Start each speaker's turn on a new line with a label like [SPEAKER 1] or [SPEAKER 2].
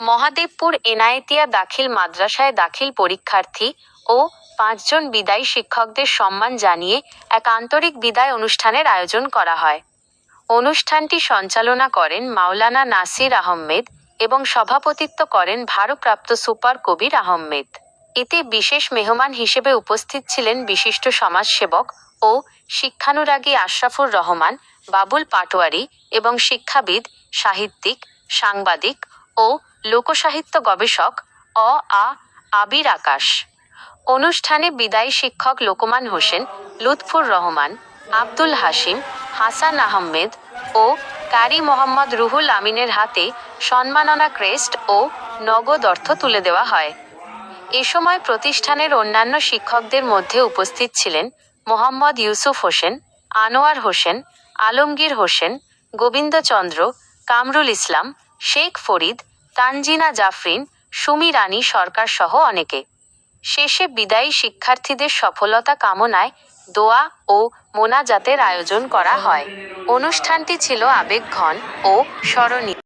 [SPEAKER 1] মহাদেবপুর এনায়েতিয়া দাখিল মাদ্রাসায় দাখিল পরীক্ষার্থী ও 5 জন বিদায়ী শিক্ষকদের সম্মান জানিয়ে এক আন্তরিক বিদায় অনুষ্ঠানের আয়োজন করা হয়। অনুষ্ঠানটি সঞ্চালনা করেন মাওলানা নাসির আহমেদ এবং সভাপতিত্ব করেন ভারপ্রাপ্ত সুপার কবির আহমেদ। এতে বিশেষ মেহমান হিসেবে উপস্থিত ছিলেন বিশিষ্ট সমাজসেবক ও শিক্ষানুরাগী আশরাফুর রহমান, বাবুল পাটোয়ারি এবং শিক্ষাবিদ, সাহিত্যিক, সাংবাদিক ও লোকসাহিত্য গবেষক আবির আকাশ। অনুষ্ঠানে বিদায়ী শিক্ষক লোকমান হোসেন, লুৎফুর রহমান, আব্দুল হাশিম, হাসান আহমেদ ও কারি মোহাম্মদ রুহুল আমিনের হাতে সম্মাননা ক্রেস্ট ও নগদ অর্থ তুলে দেওয়া হয়। এ সময় প্রতিষ্ঠানের অন্যান্য শিক্ষকদের মধ্যে উপস্থিত ছিলেন মোহাম্মদ ইউসুফ হোসেন, আনোয়ার হোসেন, আলমগীর হোসেন, গোবিন্দচন্দ্র, কামরুল ইসলাম, শেখ ফরিদ, তানজিনা জাফরিন, সুমি রানী সরকার সহ অনেকে। শেষে বিদায়ী শিক্ষার্থীদের সফলতা কামনায় দোয়া ও মোনাজাতের আয়োজন করা হয়। অনুষ্ঠানটি ছিল আবেগঘন ও স্মরণীয়।